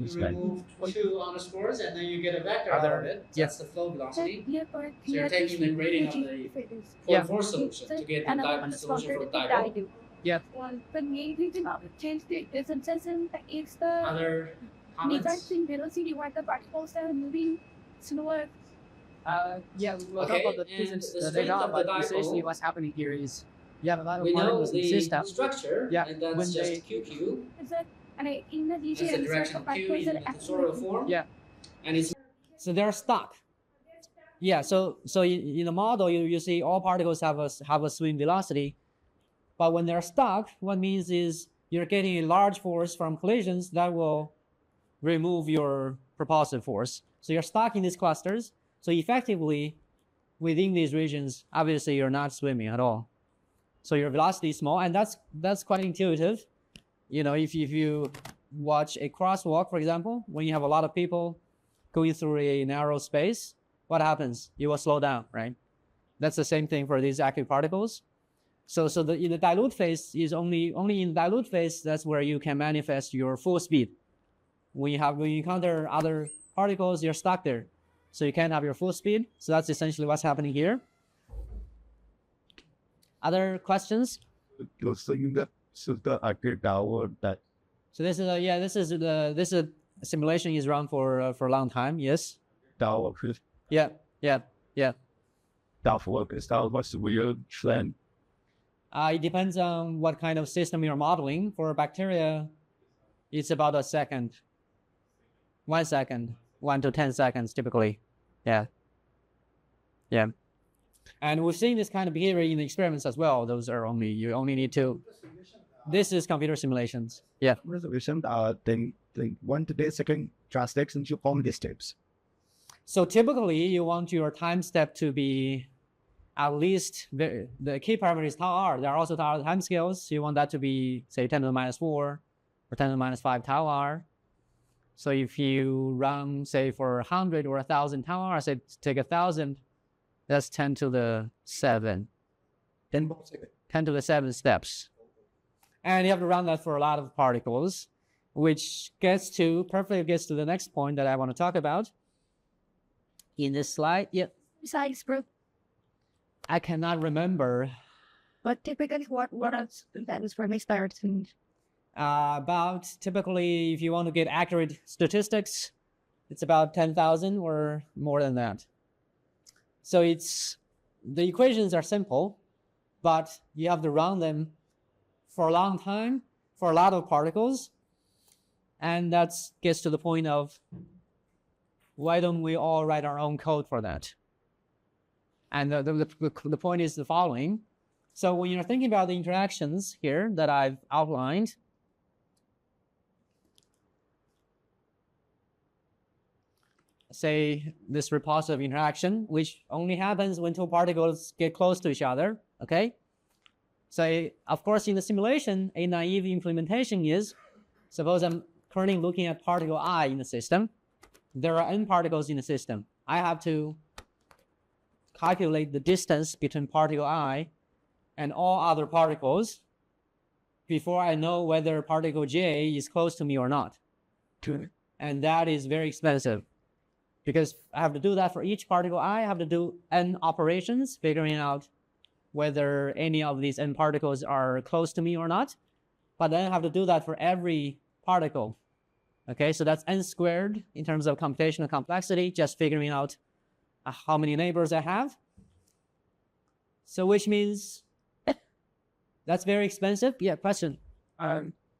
You remove two underscores and then you get a vector out of it. That's the flow velocity. So you're taking the gradient of the point force solution to get the solution for the dipole. Yeah. Other comments? Yeah, we'll talk Okay, about the and physics the later strength on, of the but essentially dipole, what's happening here is you have a lot of we know particles in the the system. structure, Yeah, and that's when just they- QQ. That's the direction of Q in the tensorial form. Yeah. And it's So they're stuck. Yeah, so in the model, you see all particles have a swing velocity, but when they're stuck, what it means is you're getting a large force from collisions that will remove your propulsive force. So you're stuck in these clusters. So effectively, within these regions, obviously you're not swimming at all. So your velocity is small, and that's quite intuitive. You know, if you watch a crosswalk, for example, when you have a lot of people going through a narrow space, what happens? You will slow down, right? That's the same thing for these active particles. So in the dilute phase is only in dilute phase, that's where you can manifest your full speed. When you encounter other particles, you're stuck there. So you can't have your full speed. So that's essentially what's happening here. Other questions? So you got the active tower that So this is a simulation is run for a long time. Yes. tower Yeah. tower is tower what's the real trend? It depends on what kind of system you're modeling. For bacteria, it's about a second. 1 second, 1 to 10 seconds typically. Yeah. And we've seen this kind of behavior in the experiments as well. Those are you only need to. This is computer simulations. Yeah. Resolution then 1 to 10 second translates into how many steps? So typically you want your time step to be at least the key parameter is tau r. There are also tau r time scales. So you want that to be say 10 to the minus 4 or 10 to the minus 5 tau r. So if you run say for 100 or 1,000 tau r, say take 1,000, that's 10 to the 7. 10 more seconds. 10 to the 7 steps. And you have to run that for a lot of particles, which perfectly gets to the next point that I want to talk about. In this slide, yeah. Size group. I cannot remember. But typically, what else that is for me starts and About typically, if you want to get accurate statistics, it's about 10,000 or more than that. So the equations are simple, but you have to run them for a long time for a lot of particles. And that gets to the point of why don't we all write our own code for that? And the point is the following. So when you're thinking about the interactions here that I've outlined, say this repulsive interaction, which only happens when two particles get close to each other, okay? So of course in the simulation, a naive implementation is, suppose I'm currently looking at particle I in the system. There are n particles in the system. I have to calculate the distance between particle I and all other particles before I know whether particle J is close to me or not. And that is very expensive because I have to do that for each particle I have to do n operations, figuring out whether any of these n particles are close to me or not. But then I have to do that for every particle. Okay, so that's n squared in terms of computational complexity, just figuring out how many neighbors I have. So which means that's very expensive. Yeah, question.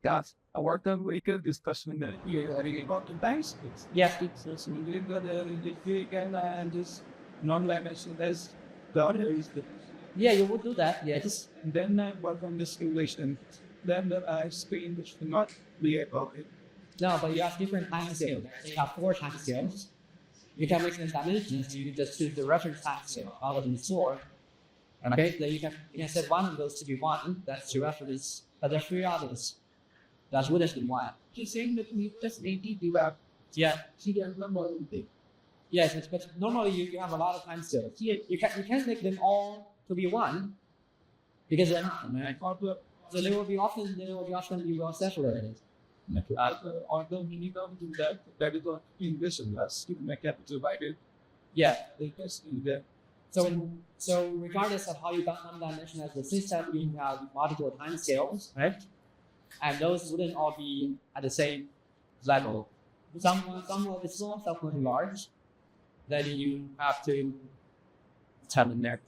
Guys, I worked on a good discussion that you're having about the banks. Yeah. So we've got and just non-dimensional as the other is the. Yeah, you would do that, yes. And then I work on the simulation. Then I screen which will not be able to. No, but you have different time scales. You have 4 time scales. You can make them dimensions. You can just choose the reference time scale other than 4. Okay, then you can set one of those to be 1. That's your reference. But there are 3 others. That wouldn't be 1. He's saying that we just need to do that. Yeah. She can remember everything. Yes, but normally you have a lot of time scales. You can't make them all to be 1 because they're not. Right? So they will be often you will separate it. On the minimum to that is on English and less mechanical divided. Yeah. They just do that. So regardless of how you dimensionalize the system, you have multiple time scales, right? And those wouldn't all be at the same level. Some will be small, some will be large. Then you have to tell the neck.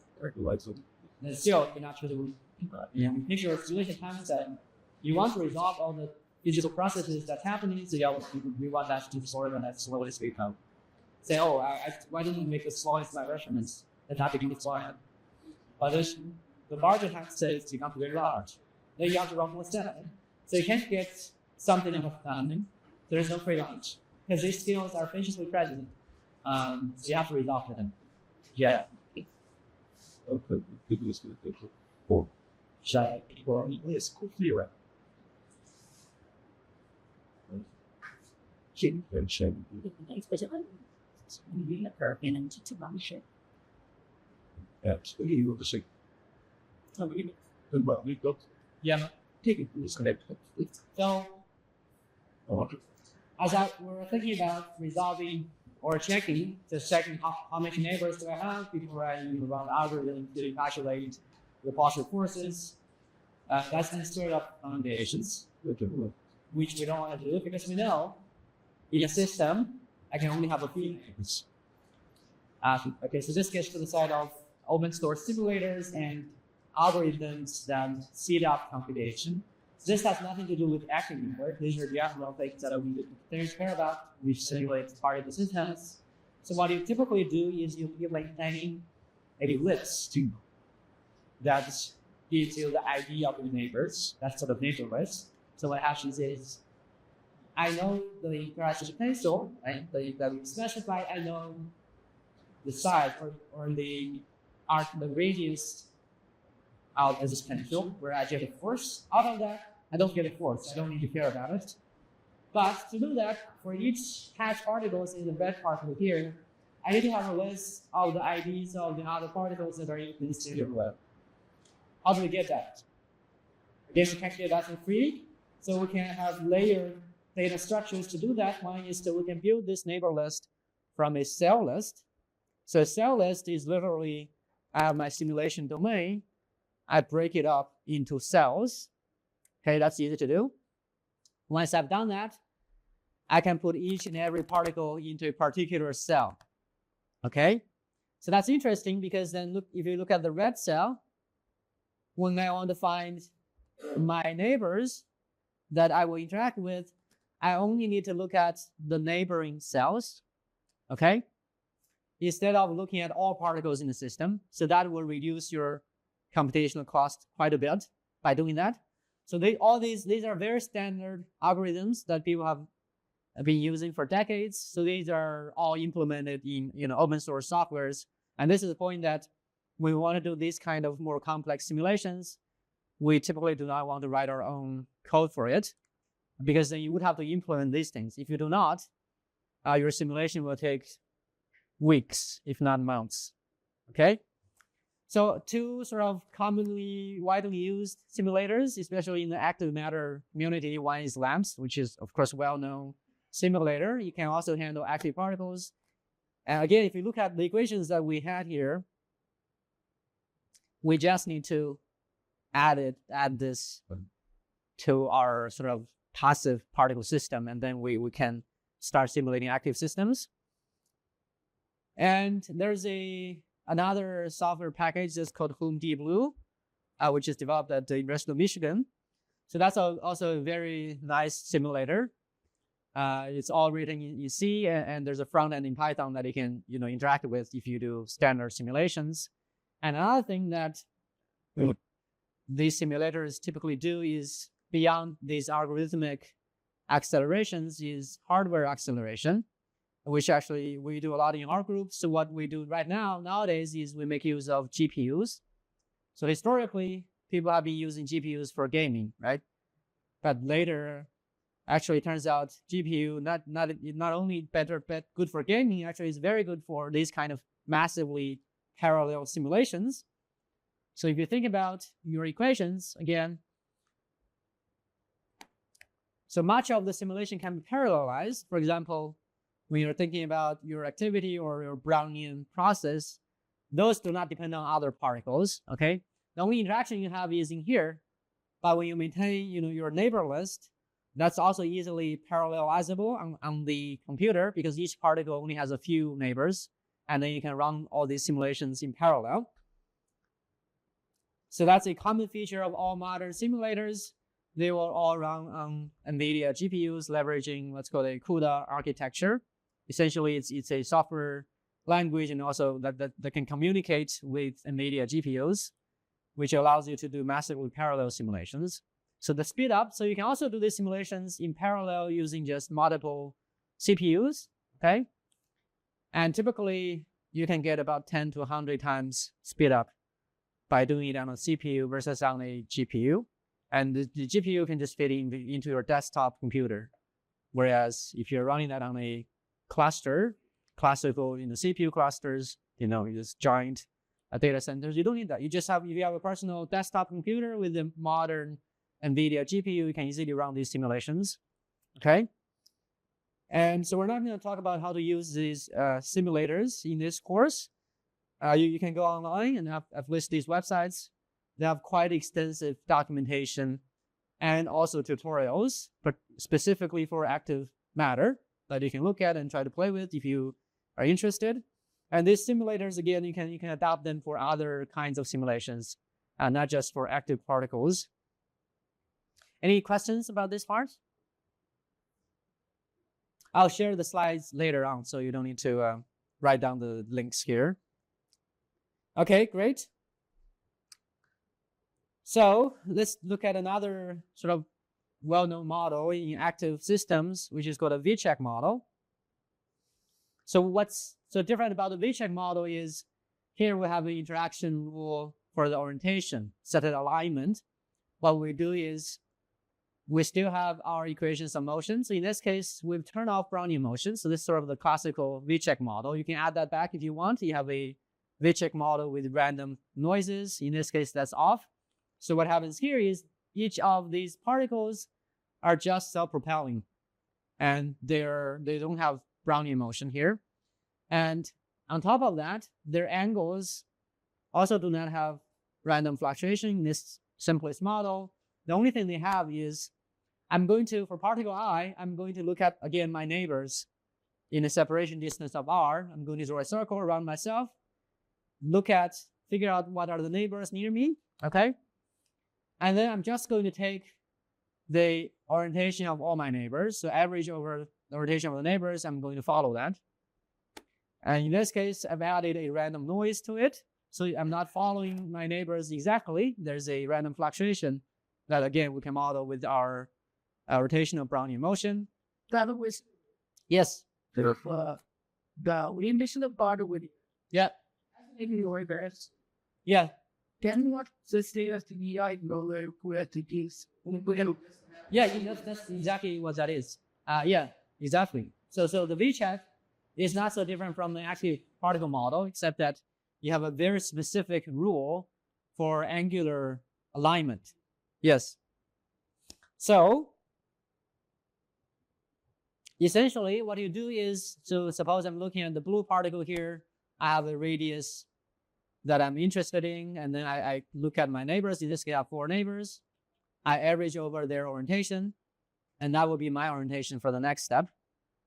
Then still, you're not sure to make your simulation time set. You want to resolve all the digital processes that's happening, so we want that to be slower than that slowest we can. Say, why didn't you make the slowest measurements? That's not the slower. But the larger time sets become very large. Then you have to run more steps. So you can't get something out of nothing. There is no free lunch. Because these skills are physically present. So you have to resolve them. Yeah. Okay, give us the four. Shy. Yes, clear. And shame. Absolutely, you will see. Well, we got. Yeah. Take it. It's connected. So, as we're thinking about resolving or checking how many neighbors do I have before I run the algorithm to calculate the positive forces, that's the story of foundations, which we don't want to do because we know in a system I can only have a few neighbors. Okay, so this gets to the side of open source simulators and algorithms that speed up computation. This has nothing to do with active network. These are the actual things that we care about, which simulate part of the systems. So what you typically do is you're maintaining a list that gives you the ID of your neighbors. That's sort of neighbor list. So what happens is, I know the garage pencil, right? That we specify. I know the size or the radius out as a pencil, where I get a force out of that. I don't get a force. I don't need to care about it. But to do that, for each hatch particles in the red particle here, I need to have a list of the IDs of the other particles that are in this web. How do we get that? Again, we calculate that for free, so we can have layered data structures to do that. One is that we can build this neighbor list from a cell list. So a cell list is literally, I have my simulation domain, I break it up into cells. Okay, that's easy to do. Once I've done that, I can put each and every particle into a particular cell. Okay, so that's interesting because then if you look at the red cell, when I want to find my neighbors that I will interact with, I only need to look at the neighboring cells. Okay, instead of looking at all particles in the system. So that will reduce your computational cost quite a bit by doing that. So these are very standard algorithms that people have been using for decades. So these are all implemented in open source softwares. And this is the point that when we want to do these kind of more complex simulations, we typically do not want to write our own code for it, because then you would have to implement these things. If you do not, your simulation will take weeks, if not months. Okay? So two sort of commonly widely used simulators, especially in the active matter community. One is LAMMPS, which is, of course, well-known simulator. You can also handle active particles. And again, if you look at the equations that we had here, we just need to add this to our sort of passive particle system, and then we can start simulating active systems. And there's another software package that's called HUMDBlue, which is developed at the University of Michigan. So that's also a very nice simulator. It's all written in C, and there's a front end in Python that you can interact with if you do standard simulations. And another thing that these simulators typically do is, beyond these algorithmic accelerations, is hardware acceleration, which actually we do a lot in our group. So what we do nowadays is we make use of GPUs. So historically, people have been using GPUs for gaming, right? But later, actually, it turns out GPU not only better but good for gaming. Actually, it's very good for these kind of massively parallel simulations. So if you think about your equations again, So much of the simulation can be parallelized. For example, when you're thinking about your activity or your Brownian process, those do not depend on other particles, okay? The only interaction you have is in here, but when you maintain, your neighbor list, that's also easily parallelizable on the computer because each particle only has a few neighbors, and then you can run all these simulations in parallel. So that's a common feature of all modern simulators. They will all run on NVIDIA GPUs leveraging what's called a CUDA architecture. Essentially, it's a software language and also that can communicate with NVIDIA GPUs, which allows you to do massively parallel simulations. So the speed up, so you can also do these simulations in parallel using just multiple CPUs, okay? And typically, you can get about 10 to 100 times speed up by doing it on a CPU versus on a GPU. And the GPU can just fit into your desktop computer. Whereas if you're running that on a cluster, classical CPU clusters, just giant data centers, you don't need that. If you have a personal desktop computer with a modern NVIDIA GPU, you can easily run these simulations, okay? And so we're not going to talk about how to use these simulators in this course. You can go online and I've listed these websites. They have quite extensive documentation and also tutorials, but specifically for active matter that you can look at and try to play with if you are interested. And these simulators, again, you can adapt them for other kinds of simulations, not just for active particles. Any questions about this part? I'll share the slides later on, so you don't need to write down the links here. Okay, great. So let's look at another sort of well-known model in active systems, which is called a V-check model. So what's so different about the V-check model is here we have an interaction rule for the orientation, set an alignment. What we do is we still have our equations of motion. So in this case, we've turned off Brownian motion. So this is sort of the classical V-check model. You can add that back if you want. You have a V-check model with random noises. In this case, that's off. So what happens here is each of these particles are just self-propelling, and they don't have Brownian motion here. And on top of that, their angles also do not have random fluctuation in this simplest model. The only thing they have is for particle I, I'm going to look at, again, my neighbors in a separation distance of r. I'm going to draw a circle around myself, figure out what are the neighbors near me, okay? And then I'm just going to take the orientation of all my neighbors. So average over the orientation of the neighbors, I'm going to follow that. And in this case, I've added a random noise to it. So I'm not following my neighbors exactly. There's a random fluctuation that, again, we can model with our rotational Brownian motion. That was Yes. the orientation of body with Yeah. neighbors. Yeah. Then what the state of the EI roller with the keys? Yeah, that's exactly what that is. Yeah, exactly. So the V-check is not so different from the active particle model, except that you have a very specific rule for angular alignment. Yes. So essentially what you do is, so suppose I'm looking at the blue particle here, I have a radius that I'm interested in, and then I look at my neighbors. In this case, I have 4 neighbors. I average over their orientation, and that will be my orientation for the next step.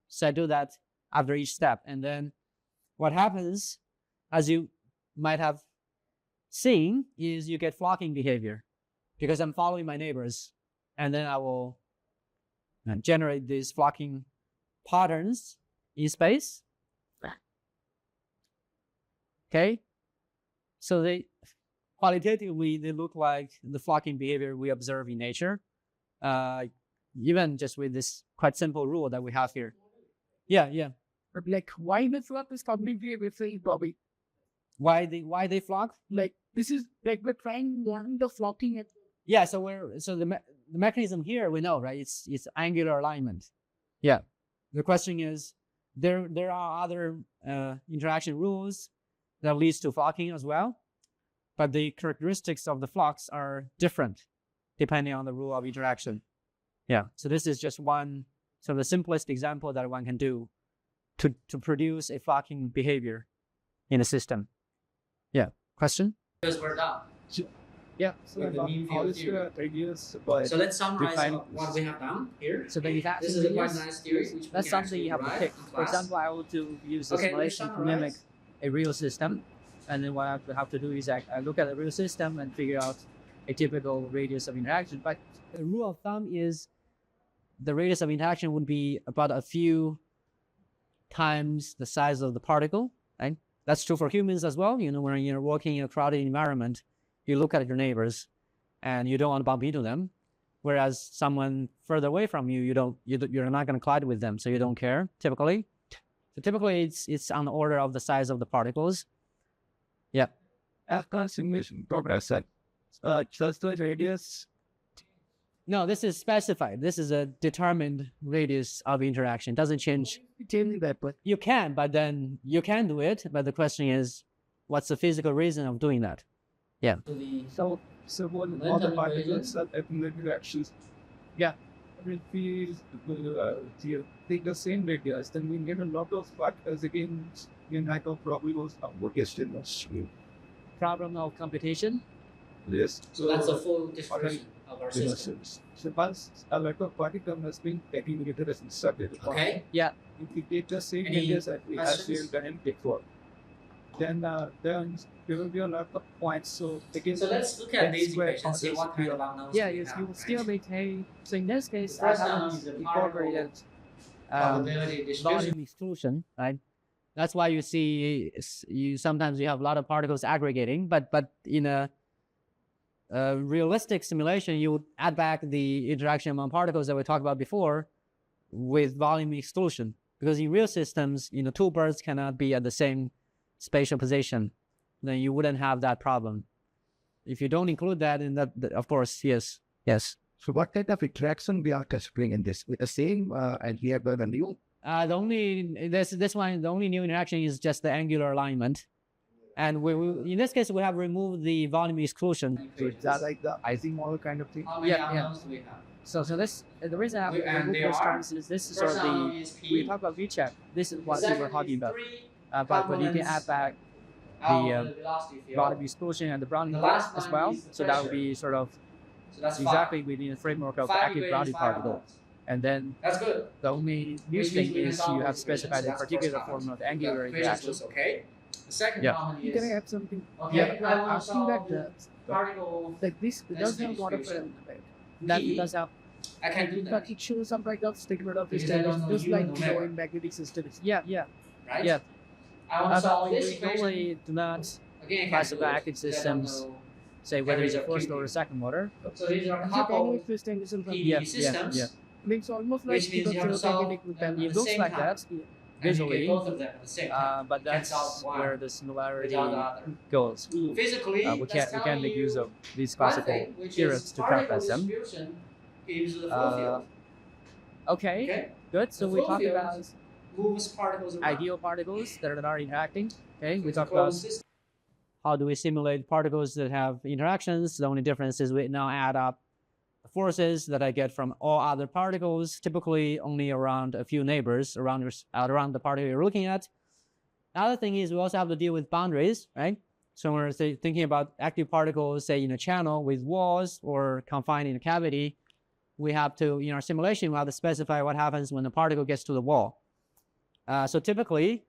So I do that after each step. And then what happens, as you might have seen, is you get flocking behavior because I'm following my neighbors, and then I will generate these flocking patterns in space. Okay? So qualitatively, they look like the flocking behavior we observe in nature, even just with this quite simple rule that we have here. Yeah. Like, why the flock is completely different, Bobby? Why they flock? Like, this is like we're trying learning the flocking. Yeah. So the mechanism here we know, right? It's angular alignment. Yeah. The question is, there are other interaction rules that leads to flocking as well, but the characteristics of the flocks are different depending on the rule of interaction. Yeah. So this is just one, so the simplest example that one can do to produce a flocking behavior in a system. Yeah. Question? Because we're done. Yeah. With the mean field theory. radius, So let's summarize define what we have done here. So the interaction This is a quite radius, nice theory, which that's we can something you have to actually pick. derive in For class. example, I want to use the Okay, simulation to summarize. mimic a real system. And then what I have to do is I look at the real system and figure out a typical radius of interaction. But the rule of thumb is the radius of interaction would be about a few times the size of the particle, right? That's true for humans as well. You know, when you're working in a crowded environment, you look at your neighbors and you don't want to bump into them. Whereas someone further away from you, you're not going to collide with them, so you don't care typically. So typically it's on the order of the size of the particles. Yeah. after simulation progress, just the radius. No, this is specified. This is a determined radius of interaction. It doesn't change. Change that, but You can, but then you can do it. But the question is, what's the physical reason of doing that? Yeah. To the so when Length all the of particles are in the directions, Yeah. if we take the same radius, then we get a lot of particles again in type of problems of what is still not true. Problem of computation. Yes. So that's a full description of our system. So once a lot of particle has been accumulated as inserted, Okay. Yeah. if we take the same Any radius that we have questions? done before, then there will be a lot of points. So again, So let's look at X these squared equations, see what kind of unknowns Yeah, we yes, have, you will still right? maintain. So in this case, First I unknown haven't is the incorporated Probability distribution. volume exclusion, right? That's why you see sometimes you have a lot of particles aggregating, but in a realistic simulation, you would add back the interaction among particles that we talked about before with volume exclusion, because in real systems, two birds cannot be at the same spatial position. Then you wouldn't have that problem. If you don't include that, in that, of course, yes. So what kind of interaction we are considering in this? With the same and we have done a new? The only new interaction is just the angular alignment, and we in this case we have removed the volume exclusion. So is that like the icing model kind of thing? How many Yeah, unknowns do we have? So this the reason I And removed they those are? terms is this is First sort of unknown the is P. we talk about VCheck. This is what we were talking about. But you can add back the velocity field. volume exclusion and the Brownian The law last as one well. is the So that would pressure. be sort of So that's exactly within the framework of the five active equations, Brownian five particle. unknowns. And then That's good. the only new We thing usually is resolve you have these specified equations, a that's particular first form of The angular equations interaction. was okay. The second Yeah. problem Can I is add something? okay. Yeah. I want to Asking that solve particle. like this That's does the have a lot of distribution. That P. does have I can do but that, it shows some kind of statement of Because I don't know just you like and Omega. in magnetic systems. yeah. right? Yeah. I want to solve this We equation. normally do not Again, I classify can't do active it, because I don't systems, know. say whether it's a Every first Q. or a second order. So these are Is it any coupled existing system from PDE Yeah, systems. yeah. It's almost like Which means you have to solve magnetic with them them. at It the looks same like time. that And you visually, get both of them at the same time. but You can't that's solve one where the similarity without the other. goes. Physically, We can't make use of these one classical thing, which theorems is to particle compress them. distribution gives you the flow Uh, field. Okay, Okay, good. So The we flow talked field about moves particles around. ideal particles that are interacting. Okay, we It's a talked about closed system. how do we simulate particles that have interactions. The only difference is we now add up the forces that I get from all other particles, typically only around a few neighbors around the particle you're looking at. Another thing is we also have to deal with boundaries, right? So when we're thinking about active particles, say in a channel with walls or confined in a cavity, we have to, in our simulation, we have to specify what happens when the particle gets to the wall. So typically,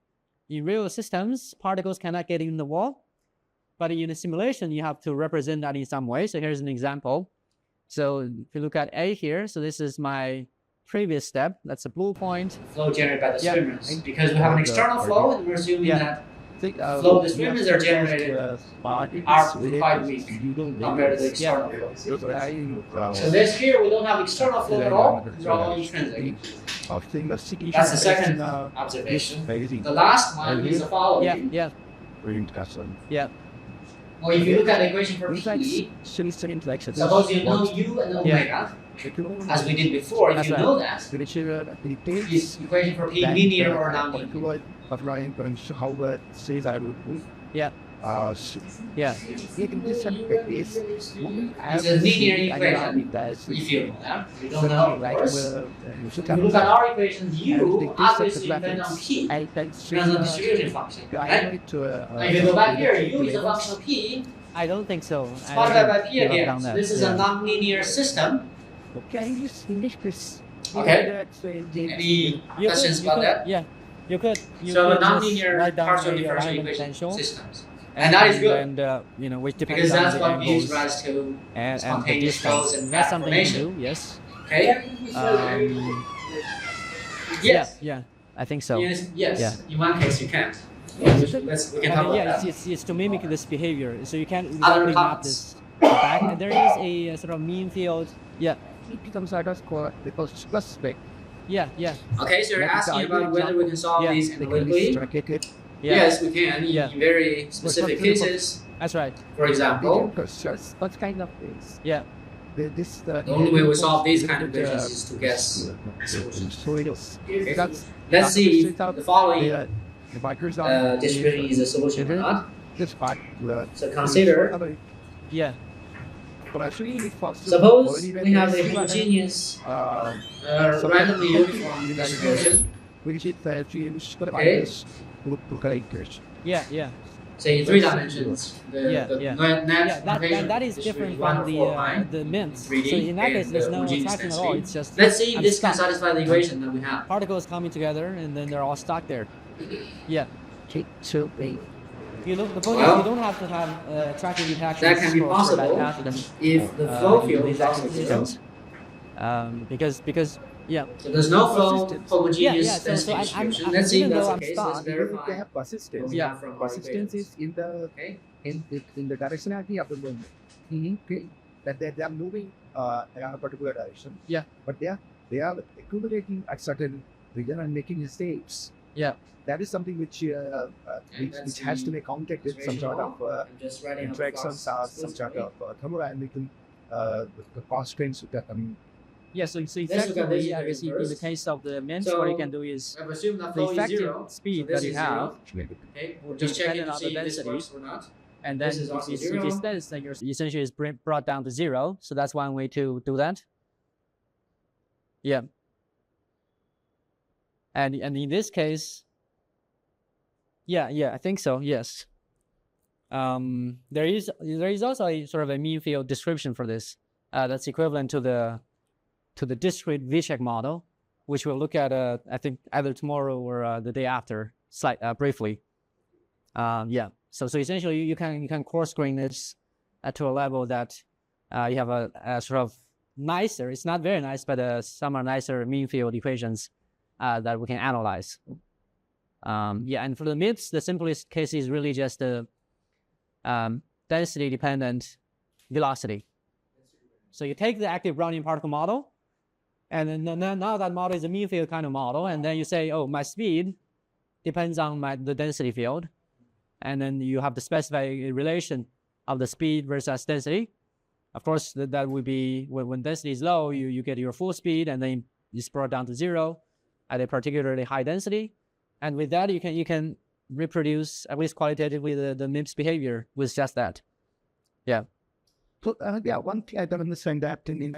in real systems, particles cannot get in the wall, but in a simulation, you have to represent that in some way. So here's an example. So if you look at A here, so this is my previous step. That's a blue point. Flow generated by the Yeah. swimmers. Because we have an external flow, and we're assuming Yeah. that Think, flow the swimmers are generated are quite weak compared to the external flows. So this here, we don't have external flow at all. They're all intrinsic. That's the second observation. The last one is the following. Yeah. Well, if you look at the equation for P, suppose you know U and omega, as we did before. If That's you right. know that, is equation for P linear or non-linear? Yeah. in this case, we have It's a linear seen equation. that If you don't know, of like course. you should If have you look at our equations, and U this obviously depends on P. and Depends on the distribution function, right? to If you go back here, U is a function of P. I don't think so. It's multiplied by P give up again. on So that. this is a non-linear system. okay, you finish this. Okay. Any questions about that? Yeah. You could. You So could a just nonlinear write down partial the differential alignment equation potential, systems. And that is good. And which depends Because on that's the what gives angles rise to and the spontaneous flows distance. and That's fat something you can formation. do. Yes. Okay? Yes. Yeah. I think so. Yes. Yeah. In one case, you can't. We can talk about Yeah, that. it's to mimic this behavior. So you can't Other exactly map comments? this back. And there is a sort of mean field. Yeah. It becomes out of score because suspect. Yeah. Okay, so you're Like asking the about whether we can solve Yeah. these They can analytically? distract it. Yeah. Yes, we can. Yeah. In very specific cases. That's right. For example, What kind of things? Yeah. the only way we solve these kind of equations is to guess. So it is. Okay. That's Let's see if the following the bikers are distribution is a solution or not. this part. So consider, Yeah. suppose we have a homogeneous, randomly uniform distribution, which is the Okay. to characters. Yeah. say in 3 dimensions. The Yeah. net Yeah, notation that is is different one, from the four, nine. the mints. 3D, So in that and case, there's the no homogeneous attraction at all. density. It's just Let's see if I'm this can stuck. satisfy the equation that we have. Particles coming together and then they're all stuck there. Yeah. So they You look. The point Well, is you don't have to have attractive interactions. that can be for that possible path, then, if the flow field these is also active zero. systems. Because yeah. So there's no flow Persistence. homogeneous Yeah, so density I'm- distribution. I'm- Let's see if even that's though the I'm case. stuck, Let's they verify. have persistence. what we Yeah. have from our Persistence equations. is in the Okay. in the directionality of the movement. Mm-hmm. Okay, that they are moving in a particular direction. Yeah. But they are accumulating at certain region and making mistakes. Yeah. That is something which that's has to the be counted with some sort of I'm just writing up the interactions clause or some sort explicitly. of thermodynamical the constraints that I mean. Yeah. So look at effectively, this I guess in the first. case of the mints, So, what you can do is I've assumed that the flow is effective zero. speed so this that you is have, zero. Okay, we're is just checking dependent to on see the if this density. works or not. and then This is also if zero. it says that you're essentially is brought down to 0. So that's one way to do that. Yeah. And in this case, yeah, I think so. Yes. There is also a sort of a mean field description for this. That's equivalent to the discrete V-check model, which we'll look at I think either tomorrow or the day after, briefly. Yeah. So essentially you can coarse grain this to a level that you have a sort of nicer. It's not very nice, but some are nicer mean field equations that we can analyze. Yeah, and for the MIPS, the simplest case is really just the density-dependent velocity. So you take the active Brownian particle model, and then now that model is a mean field kind of model, and then you say, oh, my speed depends on the density field, and then you have to specify a relation of the speed versus density. Of course, that would be when density is low, you get your full speed, and then it's brought down to 0 at a particularly high density. And with that, you can reproduce, at least qualitatively, the MIPS behavior with just that. Yeah. So one thing I don't understand that in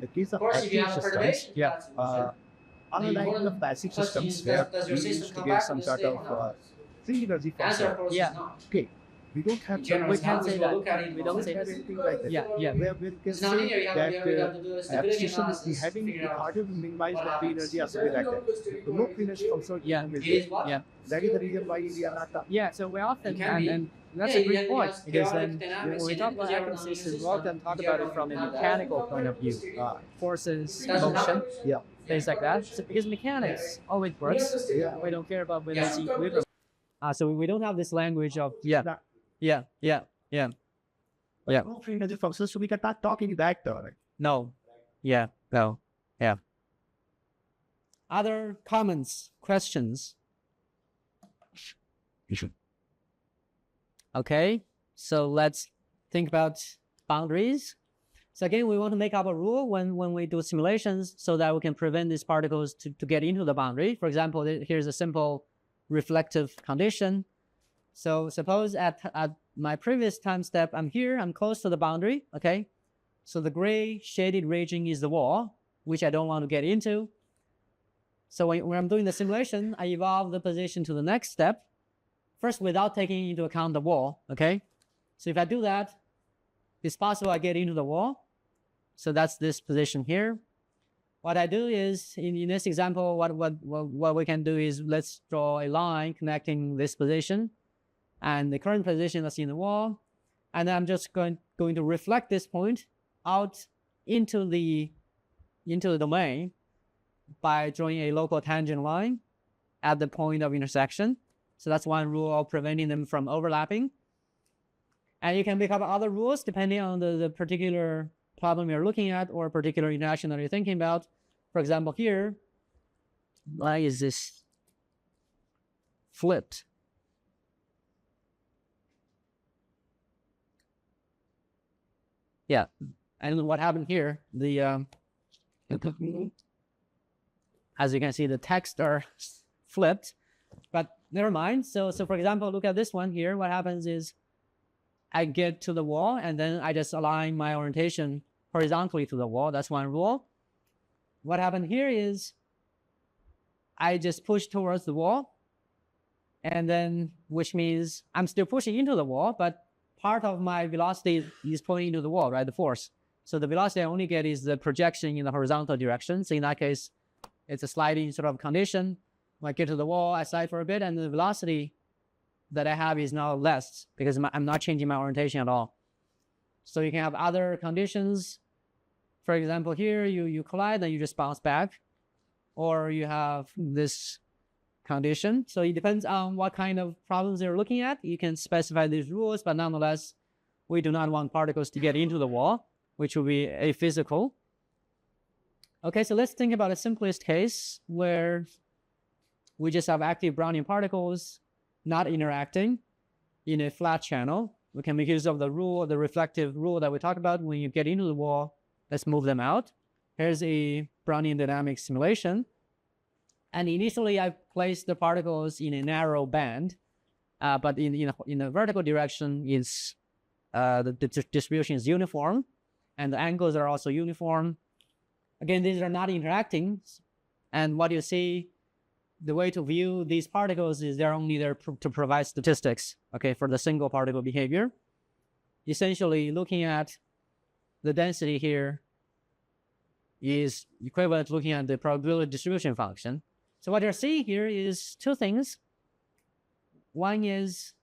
the case Of course, if you active have a systems, perturbation, yeah, that's what unlike the passive question systems is, where does your we system used to come get back some with a sort state of or not? free energy The answer, of function. course, Yeah. is not. Okay, we don't have In general, we it's can't not. say We'll that. look at it We don't more. say that. anything like that. Yeah. Where we can It's not say linear. You have to that do a stability abstraction is analysis. having figure the out harder to minimize what the free happens. energy or something like that. The more free energy comes out, Yeah. the It is what? Yeah. that is the reason why we are not. Yeah, so we often, It can be. and that's Yeah, a you great have- point, you have because chaotic then dynamics when we in talk it, about because you have active a non-linear systems, we system. often talk You about have it from a a non-linear mechanical system. point of view, forces, motion, things like that. So because mechanics always works, Yeah. we don't care about whether Yeah. it's equilibrium. So we don't have this language of yeah. But no free energy functions, so we can start talking that right? No, yeah, no, yeah. Other comments, questions? You should. Okay, so let's think about boundaries. So again, we want to make up a rule when we do simulations so that we can prevent these particles to get into the boundary. For example, here's a simple reflective condition. So suppose at my previous time step, I'm here, I'm close to the boundary, okay? So the gray shaded region is the wall, which I don't want to get into. So when I'm doing the simulation, I evolve the position to the next step, first without taking into account the wall, okay? So if I do that, it's possible I get into the wall. So that's this position here. What I do is, in this example, what we can do is let's draw a line connecting this position and the current position that's in the wall. And then I'm just going to reflect this point out into the domain by drawing a local tangent line at the point of intersection. So that's one rule of preventing them from overlapping. And you can pick up other rules depending on the particular problem you're looking at or particular interaction that you're thinking about. For example, here, why is this flipped? Yeah, and what happened here, as you can see, the text are flipped, but never mind. So for example, look at this one here. What happens is I get to the wall and then I just align my orientation horizontally to the wall. That's one rule. What happened here is I just push towards the wall, and then, which means I'm still pushing into the wall, but part of my velocity is pointing into the wall, right? The force. So the velocity I only get is the projection in the horizontal direction. So in that case, it's a sliding sort of condition. When I get to the wall, I slide for a bit, and the velocity that I have is now less because I'm not changing my orientation at all. So you can have other conditions. For example, here you collide, then you just bounce back. Or you have this condition. So it depends on what kind of problems you're looking at. You can specify these rules, but nonetheless, we do not want particles to get into the wall, which will be aphysical. Okay, so let's think about a simplest case where we just have active Brownian particles not interacting in a flat channel. We can make use of the rule, the reflective rule that we talked about. When you get into the wall, let's move them out. Here's a Brownian dynamics simulation. And initially, I placed the particles in a narrow band, but in a vertical direction, the distribution is uniform, and the angles are also uniform. Again, these are not interacting, and what you see, the way to view these particles is they're only there to provide statistics, okay, for the single particle behavior. Essentially, looking at the density here is equivalent to looking at the probability distribution function. So what you're seeing here is two things. One is,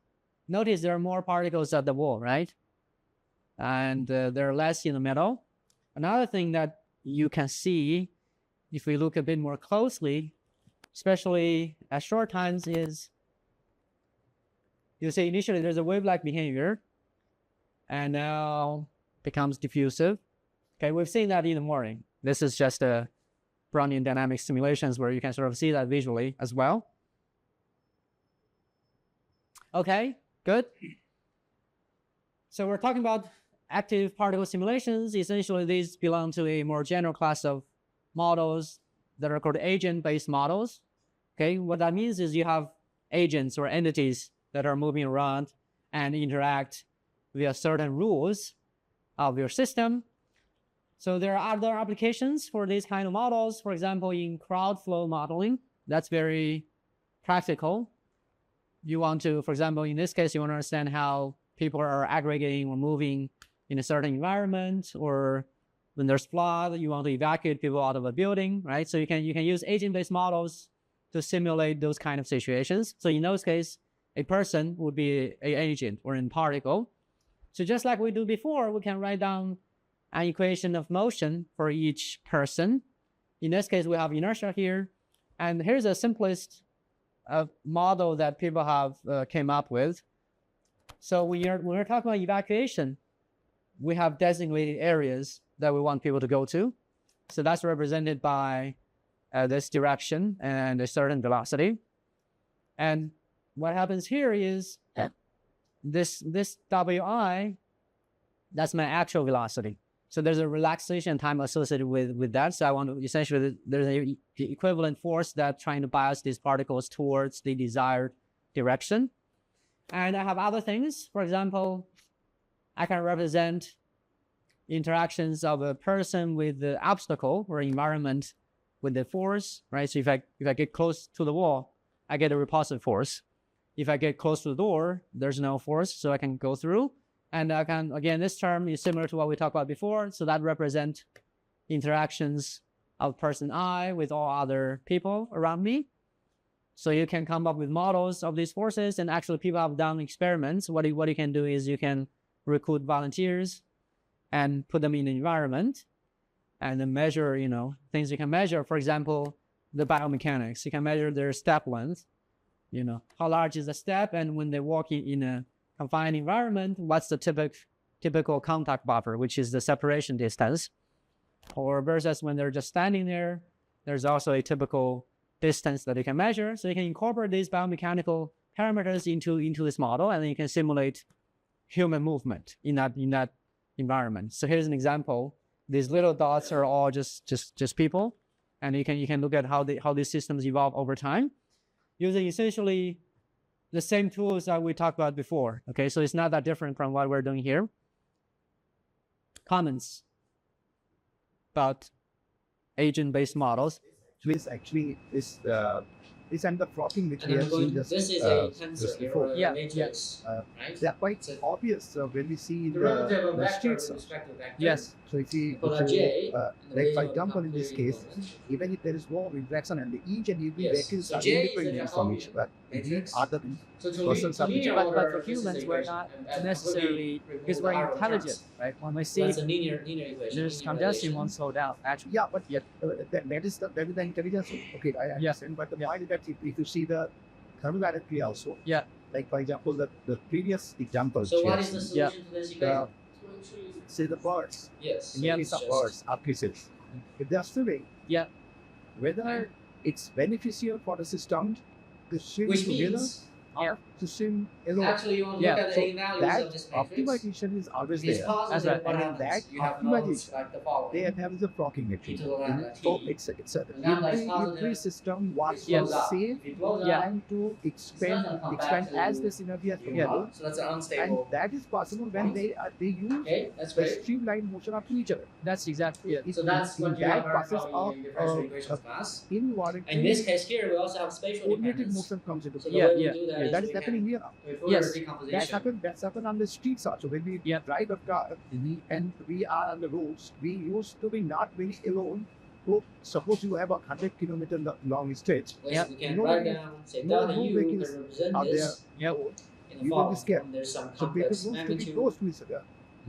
notice there are more particles at the wall, right? And there are less in the middle. Another thing that you can see, if we look a bit more closely, especially at short times, is you see initially there's a wave-like behavior, and now becomes diffusive. Okay, we've seen that in the morning. This is just a Brownian dynamics simulations where you can sort of see that visually as well. Okay, good. So we're talking about active particle simulations. Essentially, these belong to a more general class of models that are called agent-based models. Okay, what that means is you have agents or entities that are moving around and interact via certain rules of your system. So there are other applications for these kind of models. For example, in crowd flow modeling, that's very practical. You want to, for example, in this case, you want to understand how people are aggregating or moving in a certain environment, or when there's flood, you want to evacuate people out of a building, right? So you can use agent-based models to simulate those kind of situations. So in those cases, a person would be an agent or a particle. So just like we do before, we can write down an equation of motion for each person. In this case, we have inertia here. And here's the simplest model that people have came up with. So when we're talking about evacuation, we have designated areas that we want people to go to. So that's represented by this direction and a certain velocity. And what happens here is this Wi, that's my actual velocity. So there's a relaxation time associated with that. So I want to essentially, there's an equivalent force that's trying to bias these particles towards the desired direction. And I have other things. For example, I can represent interactions of a person with the obstacle or environment with the force, right? So if I get close to the wall, I get a repulsive force. If I get close to the door, there's no force, so I can go through. And I can, again, this term is similar to what we talked about before. So that represents interactions of person I with all other people around me. So you can come up with models of these forces, and actually people have done experiments. What you can do is you can recruit volunteers and put them in the environment and then measure, things you can measure. For example, the biomechanics. You can measure their step length, how large is the step, and when they walk in a confined environment, what's the typical contact buffer, which is the separation distance. Or versus when they're just standing there, there's also a typical distance that you can measure. So you can incorporate these biomechanical parameters into this model, and then you can simulate human movement in that environment. So here's an example. These little dots are all just people, and you can look at how these systems evolve over time, using essentially the same tools that we talked about before. Okay, so it's not that different from what we're doing here. Comments about agent-based models. Actually is and the frothing which we have seen just before. Yeah, matrix, right? They're quite obvious when we see the streets. Yes. So if you, like for example, in this case, even if there is no interaction and each and every vehicles are independent from each other, other persons are But for humans, we're not necessarily, because we're intelligent, right? When we see That's a linear there's congestion, won't slow down, actually. yeah, but that is the intelligence. Okay, I understand. But the point is that if you see the thermodynamically also, Yeah. like for example, the previous example. So what is the solution to this equation? Say the birds. Yes. In the case of birds, are pieces. If they are swimming, Yeah. whether it's beneficial for the system to swim Which together means, or to swim alone. actually, you want to Yeah, look at the so A values that of this matrix. optimization is always It's there. positive. That's right. What And happens? that You have nodes optimization, like the following. They have the flocking E metric. to the lambda So t. it's a And now that's every positive. system wants If it to blows up. save If it blows Yeah. up, and to it's not gonna come back to expand as the synergy has you possible. so that's an And unstable. that is possible when they use Okay, that's the great. streamlined motion of each other. That's exactly it. So that's what you that have heard process probably in differential of equations class. involuntary In this case here, we also have spatial coordinated dependence. motion comes into So play. the way we Yeah, do that Yeah, is that we is can happening here. do further Yes. decomposition. That's happened on the streets also. When we Yeah. drive a car and we are on the roads, we used to be not very alone. So suppose you have a 100-kilometer long stretch. Yeah. We can No write way- down, say no delta U vehicles can represent out this Yep. in the you will be following. scared. When there's some So people complex used to be magnitude close to each other.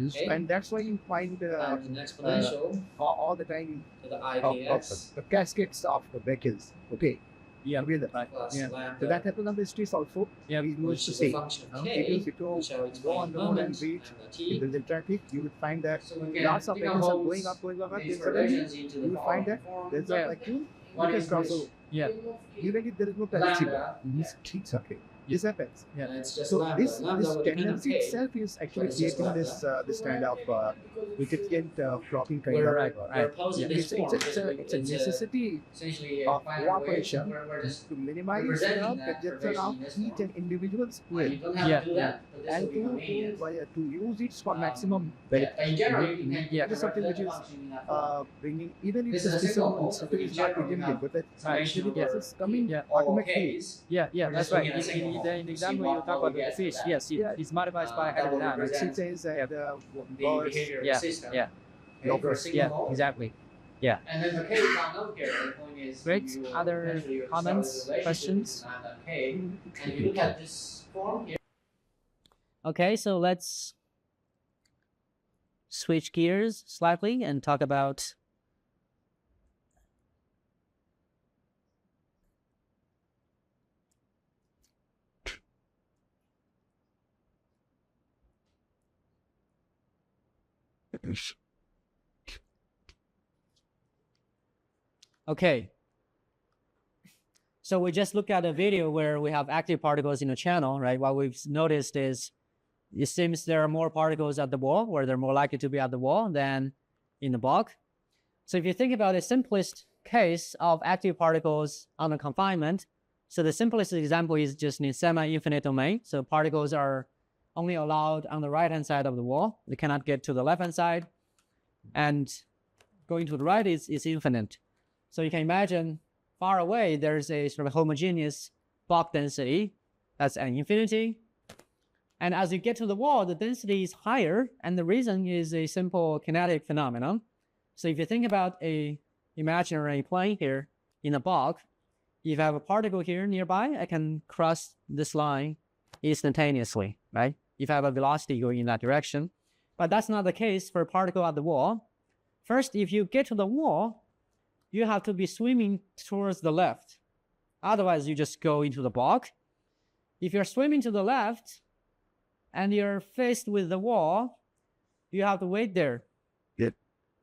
Okay. And that's why you find and an exponential all the time to the of IPX the cascades of the vehicles. Okay. Yeah. Together. plus Yeah. lambda, So that happens on the streets also. Yeah. We used which to is say, a function of because k, if you which I will go explain on in the a road and moment, read, lambda if t. there's a traffic, you will find that So we can lots of vehicles are decompose going up, these and suddenly relations into you the will find following that form. there's Yeah. a vacuum. What You is can cross this? over. Yeah. Even if there is no Lambda. penalty, these streets are okay. This happens. Yeah. And it's just So lambda. this Lambda will depend on tendency k. itself is actually It's just creating this kind of recipient flocking kind We're, of. we're opposing this form. It's a necessity essentially a of finite cooperation equation where we're just to minimize representing the that congestion pervasive of in this each form. and individual you square. don't have Yeah. to do that, but this And will be convenient. to use it for Um, maximum Yeah, benefit. but in general, you can Yeah. That is something which is function in that form. bringing, even if This the is a system single mode, something but is in not general, you intended, have but that summation actually over is coming Yeah. all automatically. k's. Yeah, We're that's just right. looking at a single mode. In the See example what you talk mode about we the get fish, back. yes, Yeah. it's modified by that will hydrodynamics. represent It says the birds, behavior of Yeah, the system. yeah. Okay, for a single Yeah, mode. exactly. And then the k is not known here. The point is, Great. you will Other eventually establish comments, a relationship questions? between lambda and k. And you look at this form here. Okay, so let's switch gears slightly and talk about okay. So we just looked at a video where we have active particles in a channel, right? What we've noticed is it seems there are more particles at the wall, where they're more likely to be at the wall than in the bulk. So if you think about the simplest case of active particles under confinement, So the simplest example is just in semi-infinite domain. So particles are only allowed on the right-hand side of the wall. They cannot get to the left-hand side. And going to the right is infinite. So you can imagine far away, there's a sort of homogeneous bulk density. That's an infinity. And as you get to the wall, the density is higher. And the reason is a simple kinetic phenomenon. So if you think about a imaginary plane here in a bulk, if I have a particle here nearby, I can cross this line instantaneously, right? If I have a velocity going in that direction. But that's not the case for a particle at the wall. First, if you get to the wall, you have to be swimming towards the left. Otherwise, you just go into the bulk. If you're swimming to the left and you're faced with the wall, you have to wait there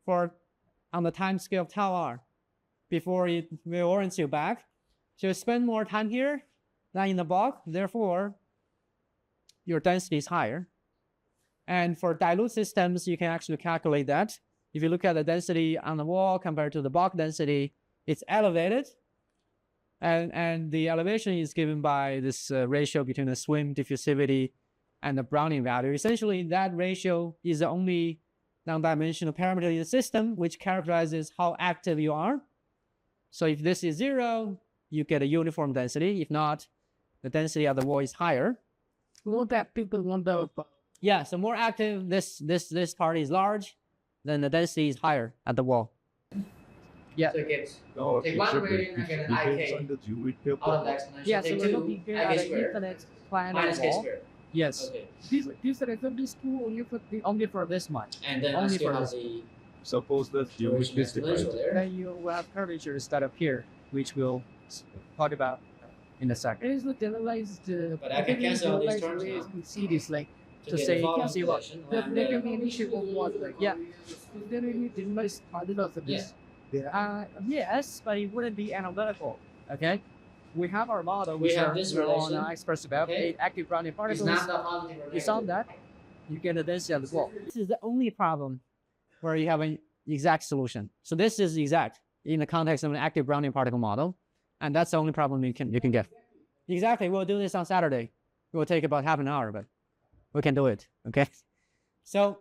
for on the time scale of tau r before it reorients you back. So you spend more time here than in the bulk. Therefore, your density is higher. And for dilute systems, you can actually calculate that. If you look at the density on the wall compared to the bulk density, it's elevated. And the elevation is given by this ratio between the swim diffusivity and the Brownian value. Essentially, that ratio is the only non-dimensional parameter in the system which characterizes how active you are. So if this is 0, you get a uniform density. If not, the density of the wall is higher. More that people want the Yeah, so more active, this part is large, then the density is higher at the wall. Yeah. So it gets, No, take it one should be- gradient, I it get an depends IK on the geometry of out of the the exponential. Yeah, so Take we're 2, looking here I at k an squared, infinite planar minus k wall. squared. Yes. Okay. these resembles to only for this much. And then Only I still for have this. the Suppose the geometry is exponential defined. there. Then you will have curvatures that appear, which we'll talk about in a second. It is the generalized. But I can cancel out these terms way now. we see this like To to get say the you following can see what- position, the when there can be any shape of what like Yeah. is there any generalized particle for this? Yes, but it wouldn't be analytical. Okay, we have our model, We which have are this we're all relation, now experts about. okay? 8 active Brownian It's particles. not the positive or You solve negative. that, you get a density of the wall. This is the only problem where you have an exact solution. So this is exact in the context of an active Brownian particle model, and that's the only problem you can get. Exactly. We'll do this on Saturday. It will take about half an hour, but we can do it. Okay. So,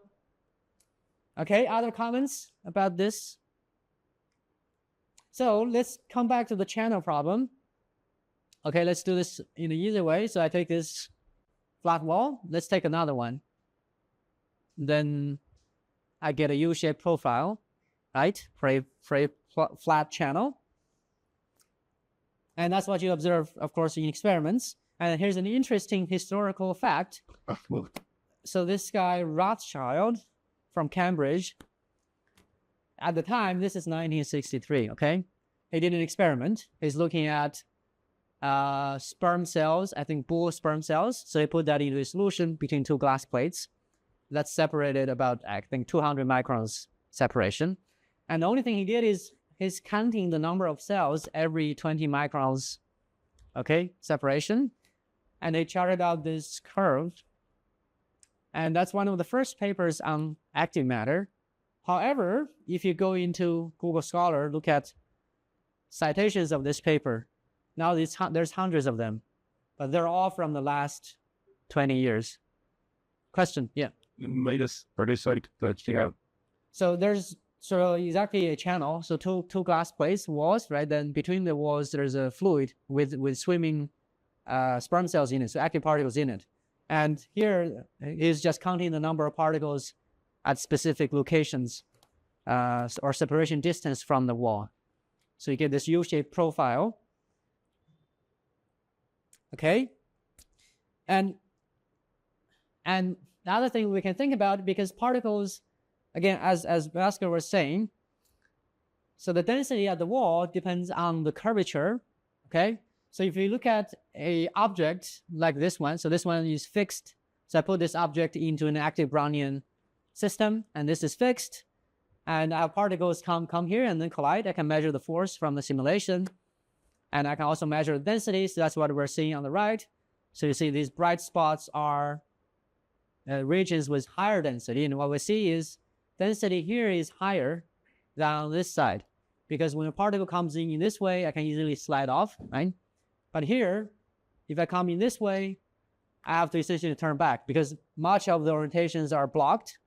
okay. Other comments about this? So let's come back to the channel problem. Okay, let's do this in an easy way. So I take this flat wall. Let's take another one. Then I get a U-shaped profile, right, for a flat channel. And that's what you observe, of course, in experiments. And here's an interesting historical fact. So this guy, Rothschild, from Cambridge, at the time, this is 1963, okay? He did an experiment. He's looking at sperm cells, I think bull sperm cells. So he put that into a solution between 2 glass plates. That's separated about, I think, 200 microns separation. And the only thing he did is he's counting the number of cells every 20 microns, okay, separation. And they charted out this curve. And that's one of the first papers on active matter. However, if you go into Google Scholar, look at citations of this paper. Now there's hundreds of them, but they're all from the last 20 years. Question, yeah. Made us pretty site that you have. So there's exactly a channel. So two glass plates, walls, right? Then between the walls, there's a fluid with swimming sperm cells in it, so active particles in it. And here is just counting the number of particles at specific locations or separation distance from the wall. So you get this U-shaped profile. Okay. And the other thing we can think about, because particles, again, as Bhaskar was saying, so the density at the wall depends on the curvature. Okay. So if you look at a object like this one, so this one is fixed. So I put this object into an active Brownian system, and this is fixed. And our particles come here and then collide. I can measure the force from the simulation. And I can also measure the density. So that's what we're seeing on the right. So you see these bright spots are regions with higher density. And what we see is density here is higher than on this side. Because when a particle comes in this way, I can easily slide off, right? But here, if I come in this way, I have to essentially turn back because much of the orientations are blocked,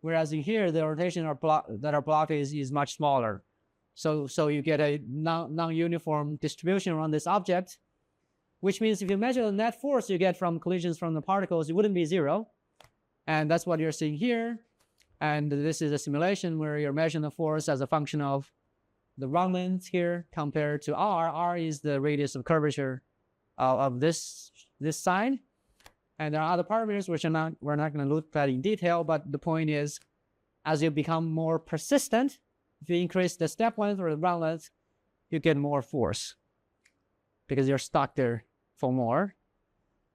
whereas in here, the orientation that are blocked is much smaller. So you get a non-uniform distribution around this object, which means if you measure the net force you get from collisions from the particles, it wouldn't be 0. And that's what you're seeing here. And this is a simulation where you're measuring the force as a function of the run length here compared to r. R is the radius of curvature of this side. And there are other parameters which we're not going to look at in detail, but the point is, as you become more persistent, if you increase the step length or the run length, you get more force because you're stuck there for more.